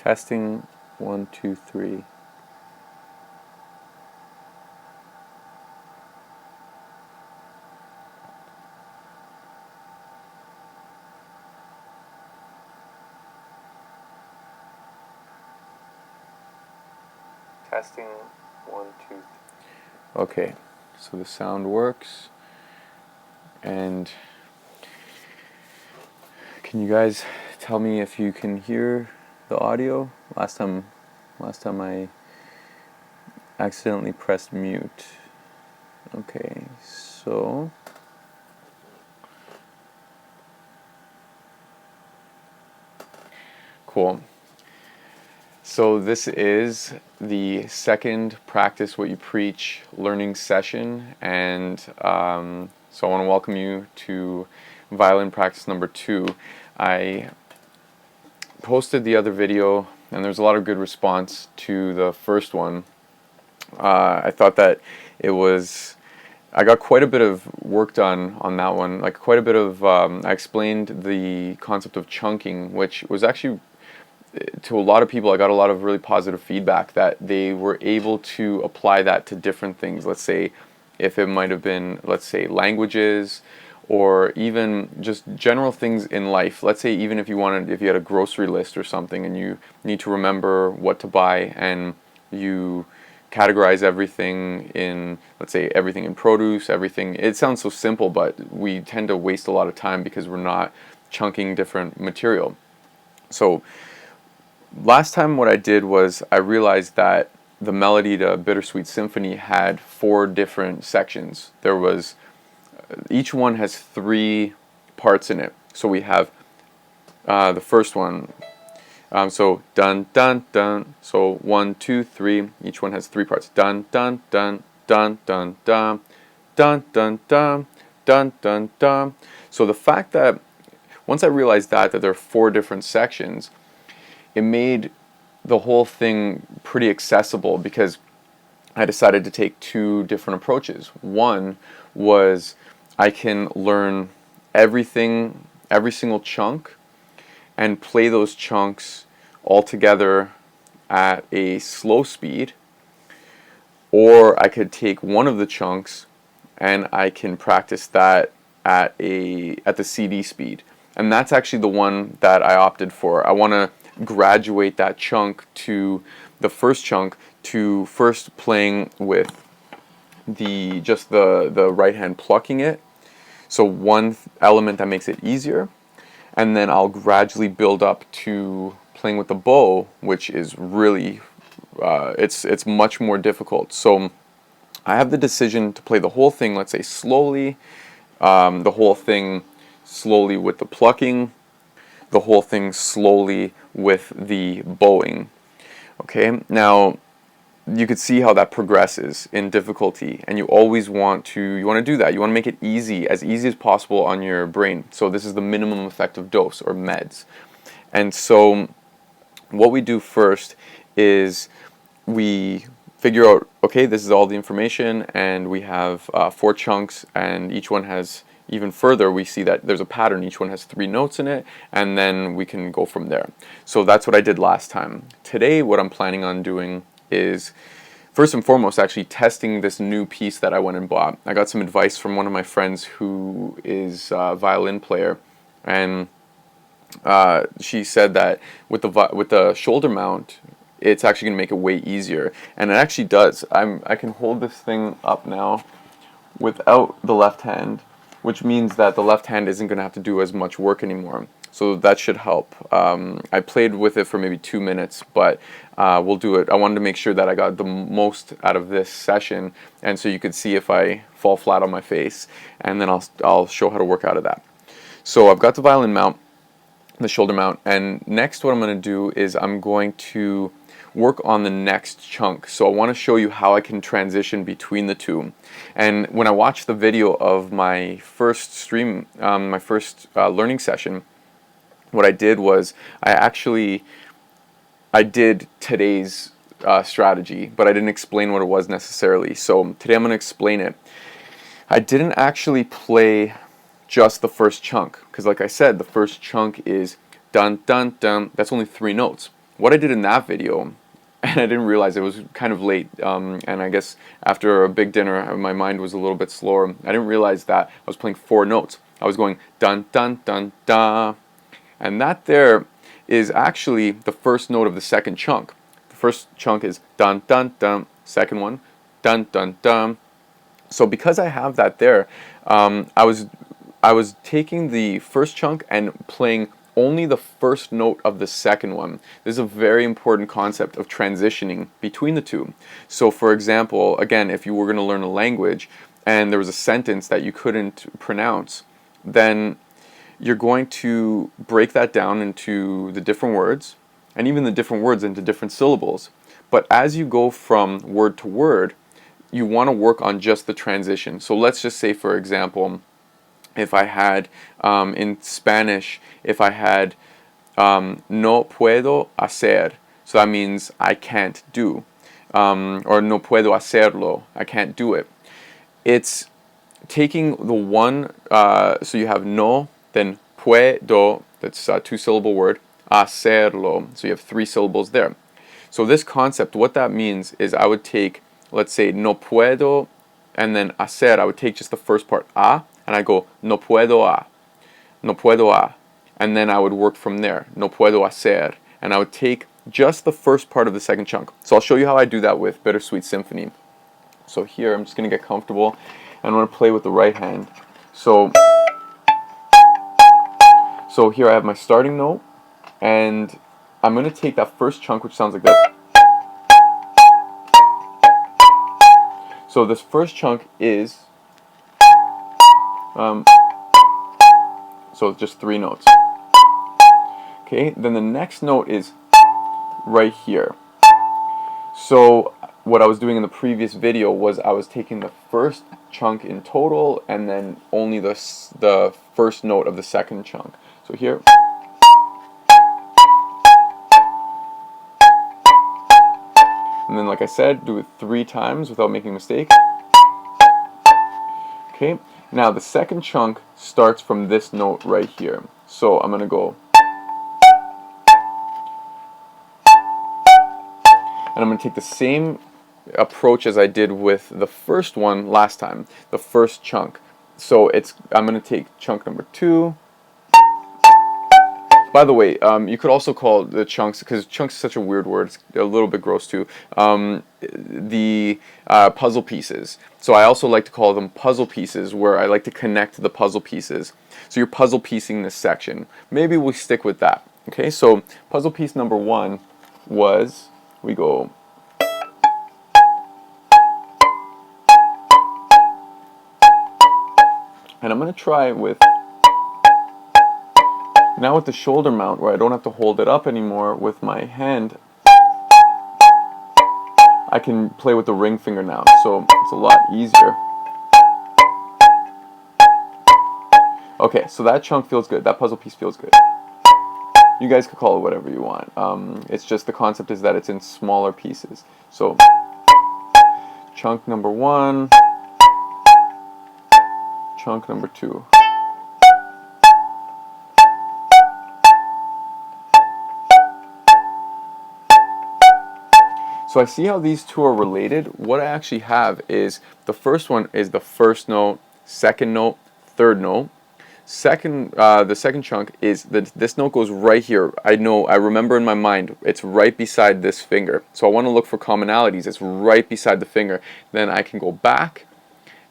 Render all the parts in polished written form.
Testing 1, 2, 3. Testing 1, 2, 3. Okay, so the sound works. And can you guys tell me if you can hear the audio? Last time I accidentally pressed mute. Okay, so cool. So this is the second Practice What You Preach learning session, and so I want to welcome you to violin practice number 2. I posted the other video, and there's a lot of good response to the first one. I thought that I got quite a bit of work done on that one, like quite a bit of, I explained the concept of chunking, which was actually, to a lot of people, I got a lot of really positive feedback that they were able to apply that to different things. Let's say if it might have been, let's say, languages, or even just general things in life. Let's say even if you had a grocery list or something and you need to remember what to buy, and you categorize everything in, let's say, everything in produce, everything. It sounds so simple, but we tend to waste a lot of time because we're not chunking different material. So last time what I did was I realized that the melody to Bittersweet Symphony had 4 different sections. Each one has 3 parts in it. So we have the first one. So dun dun dun. So 1, 2, 3. Each one has 3 parts. Dun dun dun dun dun dun dun dun dun dun dun dun. So the fact that once I realized that there are 4 different sections, it made the whole thing pretty accessible, because I decided to take 2 different approaches. One was I can learn everything, every single chunk, and play those chunks all together at a slow speed, or I could take one of the chunks and I can practice that at the CD speed. And that's actually the one that I opted for. I want to graduate that chunk to the first chunk to first playing with just the right hand plucking it. So one element that makes it easier, and then I'll gradually build up to playing with the bow, which is really it's much more difficult. So I have the decision to play the whole thing, let's say slowly, the whole thing slowly with the plucking, the whole thing slowly with the bowing. Okay, now you could see how that progresses in difficulty, and you always want to do that. You want to make it as easy as possible on your brain. So this is the minimum effective dose, or MEDS. And so what we do first is we figure out, okay, this is all the information, and we have 4 chunks, and each one has, even further, we see that there's a pattern. Each one has 3 notes in it, and then we can go from there. So that's what I did last time. Today, what I'm planning on doing is, first and foremost, actually testing this new piece that I went and bought. I got some advice from one of my friends who is a violin player, and she said that with the shoulder mount, it's actually going to make it way easier, and it actually does. I can hold this thing up now without the left hand, which means that the left hand isn't going to have to do as much work anymore. So that should help. I played with it for maybe 2 minutes, but we'll do it. I wanted to make sure that I got the most out of this session, and so you could see if I fall flat on my face, and then I'll show how to work out of that. So I've got the violin mount, the shoulder mount, and next what I'm going to do is I'm going to work on the next chunk. So I want to show you how I can transition between the 2. And when I watched the video of my first stream, my first learning session, what I did was I did today's strategy, but I didn't explain what it was necessarily. So today I'm going to explain it. I didn't actually play just the first chunk, because like I said, the first chunk is dun dun dun. That's only 3 notes. what I did in that video, and I didn't realize it was kind of late, and I guess after a big dinner, my mind was a little bit slower. I didn't realize that I was playing 4 notes. I was going dun dun dun da, and that there is actually the first note of the second chunk. The first chunk is dun dun dun. Second one, dun dun dun. So because I have that there, I was taking the first chunk and playing only the first note of the second one. This is a very important concept of transitioning between the two. So for example, again, if you were going to learn a language and there was a sentence that you couldn't pronounce, then you're going to break that down into the different words, and even the different words into different syllables. But as you go from word to word, you want to work on just the transition. So let's just say, for example, if I had, in Spanish, if I had no puedo hacer, so that means I can't do, or no puedo hacerlo, I can't do it. It's taking the one, so you have no, then puedo, that's a 2-syllable word, hacerlo, so you have 3 syllables there. So this concept, what that means is I would take, let's say, no puedo, and then hacer, I would take just the first part, a, and I go, no puedo a, no puedo a, and then I would work from there, no puedo hacer, and I would take just the first part of the second chunk. So I'll show you how I do that with Bittersweet Symphony. So here, I'm just going to get comfortable, and I'm going to play with the right hand. So here I have my starting note, and I'm going to take that first chunk, which sounds like this. So this first chunk is, so just 3 notes. Okay, then the next note is right here. So what I was doing in the previous video was I was taking the first chunk in total and then only the first note of the second chunk. So here. And then, like I said, do it 3 times without making a mistake. Okay, now the second chunk starts from this note right here. So I'm going to go, and I'm going to take the same approach as I did with the first one last time, the first chunk. So I'm going to take chunk number 2. By the way, you could also call the chunks, because chunks is such a weird word, it's a little bit gross too, the puzzle pieces. So I also like to call them puzzle pieces, where I like to connect the puzzle pieces. So you're puzzle piecing this section. Maybe we'll stick with that. Okay, so puzzle piece number 1 was, we go, and I'm going to try with, now with the shoulder mount, where I don't have to hold it up anymore with my hand, I can play with the ring finger now, so it's a lot easier. Okay, so that chunk feels good, that puzzle piece feels good. You guys could call it whatever you want. It's just the concept is that it's in smaller pieces. So, chunk number 1, chunk number 2. So I see how these two are related. What I actually have is the first one is the first note, second note, third note. The second chunk is that this note goes right here. I remember in my mind, it's right beside this finger. So I want to look for commonalities. It's right beside the finger. Then I can go back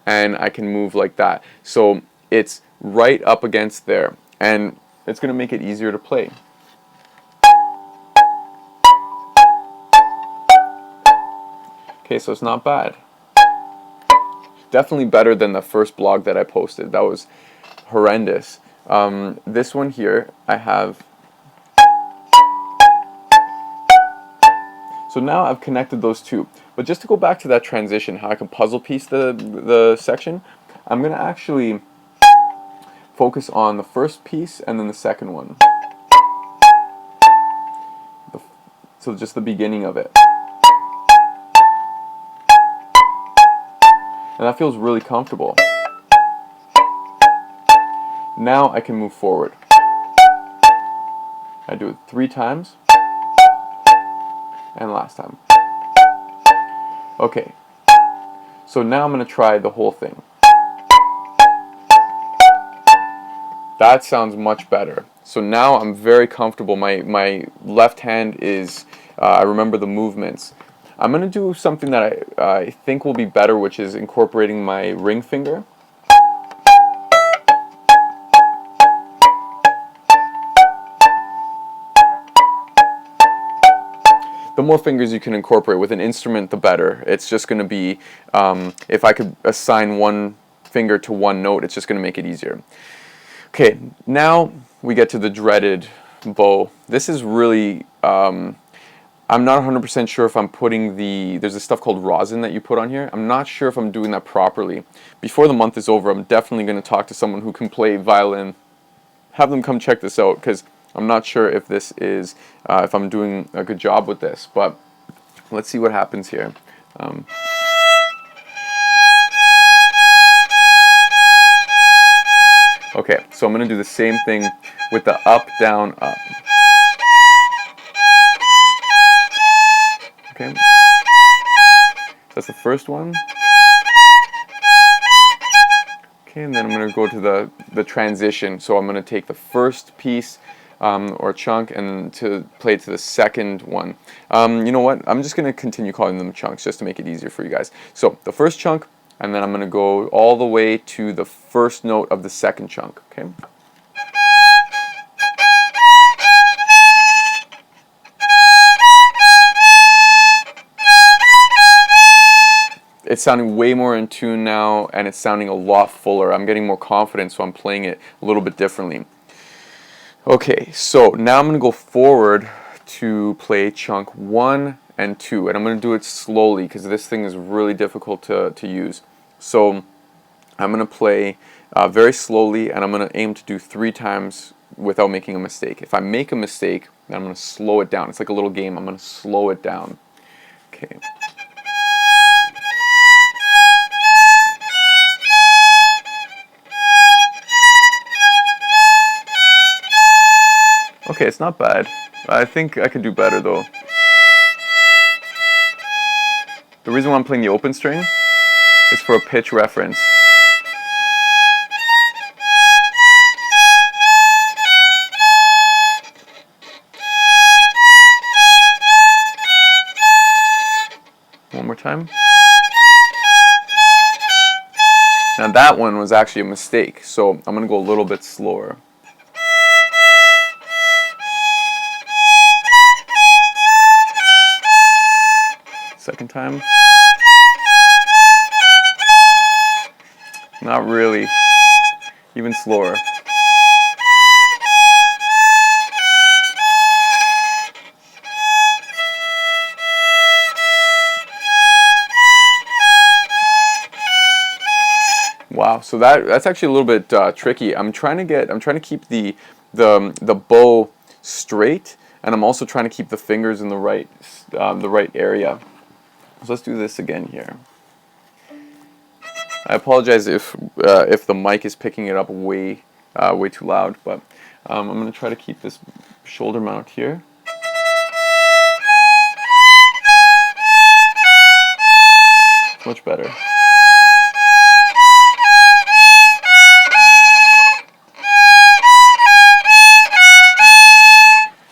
and I can move like that. So it's right up against there. And it's going to make it easier to play. Okay, so it's not bad. Definitely better than the first blog that I posted. That was horrendous. This one here, I have. So now I've connected those two. But just to go back to that transition, how I can puzzle piece the section, I'm going to actually focus on the first piece and then the second one. So just the beginning of it. And that feels really comfortable. Now I can move forward. I do it 3 times. and last time. Okay, so now I'm going to try the whole thing. That sounds much better. So now I'm very comfortable. My left hand is, I remember the movements. I'm going to do something that I think will be better, which is incorporating my ring finger. The more fingers you can incorporate with an instrument, the better. It's just going to be, if I could assign one finger to one note, it's just going to make it easier. Okay, now we get to the dreaded bow. This is really, I'm not 100% sure if I'm putting there's this stuff called rosin that you put on here. I'm not sure if I'm doing that properly. Before the month is over, I'm definitely going to talk to someone who can play violin. Have them come check this out, because I'm not sure if this is, if I'm doing a good job with this, but let's see what happens here. Okay, so I'm going to do the same thing with the up, down, up. Okay, that's the first one. Okay, and then I'm going to go to the transition. So I'm going to take the first piece or chunk and to play to the second one. You know what? I'm just going to continue calling them chunks just to make it easier for you guys. So the first chunk, and then I'm going to go all the way to the first note of the second chunk. Okay. It's sounding way more in tune now, and it's sounding a lot fuller. I'm getting more confident, so I'm playing it a little bit differently. Okay, so now I'm going to go forward to play chunk 1 and 2, and I'm going to do it slowly because this thing is really difficult to use. So I'm going to play very slowly, and I'm going to aim to do 3 times without making a mistake. If I make a mistake, then I'm going to slow it down. It's like a little game. I'm going to slow it down. Okay. Okay, it's not bad. I think I could do better though. The reason why I'm playing the open string is for a pitch reference. One more time. Now that one was actually a mistake, so I'm going to go a little bit slower. Second time. Not really. Even slower. Wow, so that's actually a little bit tricky. I'm trying to keep the bow straight, and I'm also trying to keep the fingers in the right area. So let's do this again here. I apologize if the mic is picking it up way too loud, but I'm going to try to keep this shoulder mount here. It's much better.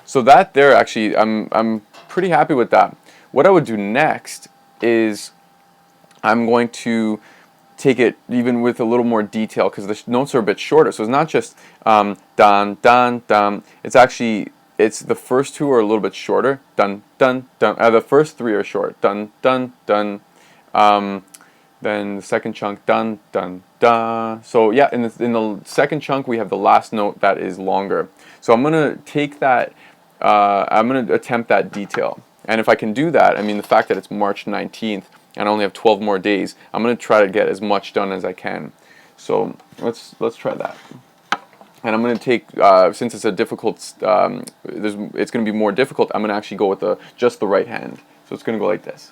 So that there, actually, I'm pretty happy with that. What I would do next is I'm going to take it even with a little more detail, because the notes are a bit shorter. So it's not just dun dun dun. It's the first 2 are a little bit shorter. Dun dun dun. The first 3 are short. Dun dun dun. Then the second chunk, dun dun dun. So yeah, in the second chunk we have the last note that is longer. So I'm gonna take that. I'm gonna attempt that detail. And if I can do that, I mean, the fact that it's March 19th and I only have 12 more days, I'm going to try to get as much done as I can. So let's try that. And I'm going to take, since it's a difficult, it's going to be more difficult, I'm going to actually go with just the right hand. So it's going to go like this.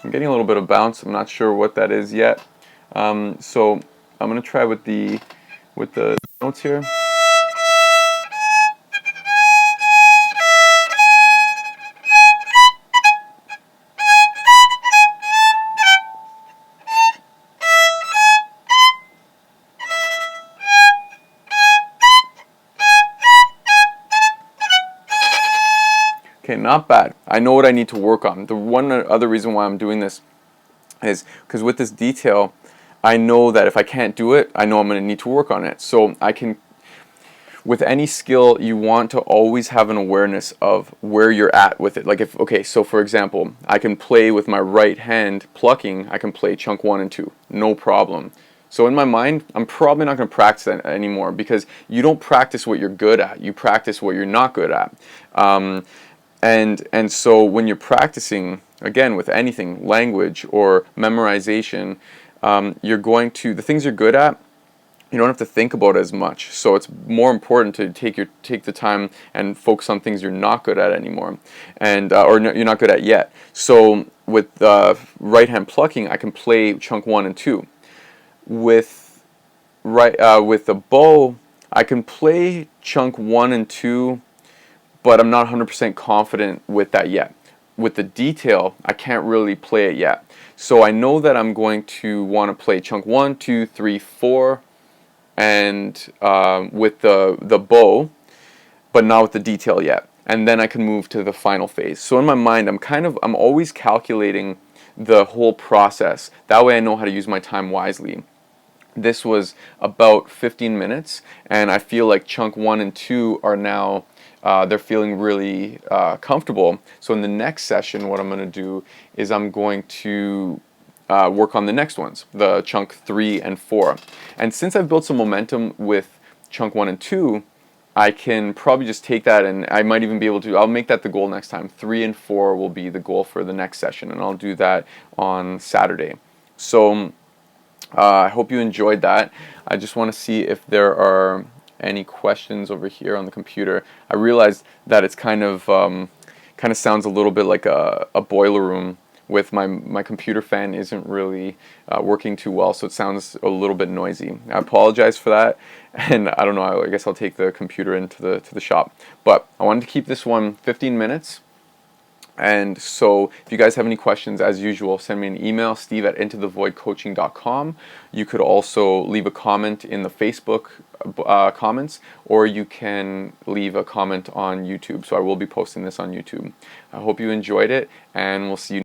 I'm getting a little bit of bounce. I'm not sure what that is yet. So I'm gonna try with the notes here. Okay, not bad. I know what I need to work on. The one other reason why I'm doing this is because with this detail, I know that if I can't do it, I know I'm going to need to work on it. So I can, with any skill, you want to always have an awareness of where you're at with it. Like if, okay, so for example, I can play with my right hand plucking, I can play chunk 1 and 2, no problem. So in my mind, I'm probably not going to practice that anymore, because you don't practice what you're good at, you practice what you're not good at. And so when you're practicing, again, with anything, language or memorization, you're going to, the things you're good at, you don't have to think about it as much. So it's more important to take the time and focus on things you're not good at anymore, and or no, you're not good at yet. So with right hand plucking, I can play chunk 1 and 2. With with the bow, I can play chunk 1 and 2, but I'm not 100% confident with that yet. With the detail, I can't really play it yet. So I know that I'm going to want to play chunk 1, 2, 3, 4, and with the bow, but not with the detail yet. And then I can move to the final phase. So in my mind, I'm always calculating the whole process. That way I know how to use my time wisely. This was about 15 minutes, and I feel like chunk 1 and 2 are now, they're feeling really comfortable. So in the next session, what I'm going to do is I'm going to work on the next ones, the chunk 3 and 4. And since I've built some momentum with chunk 1 and 2, I can probably just take that, and I might even be able to, I'll make that the goal next time. 3 and 4 will be the goal for the next session, and I'll do that on Saturday. So I hope you enjoyed that. I just want to see if there are any questions over here on the computer. I realized that it's kind of sounds a little bit like a boiler room, with my computer fan isn't really working too well, so it sounds a little bit noisy. I apologize for that, and I don't know, I guess I'll take the computer into the shop. But I wanted to keep this one 15 minutes. And so if you guys have any questions, as usual, send me an email, steve@intothevoidcoaching.com. You could also leave a comment in the Facebook comments, or you can leave a comment on YouTube. So I will be posting this on YouTube. I hope you enjoyed it, and we'll see you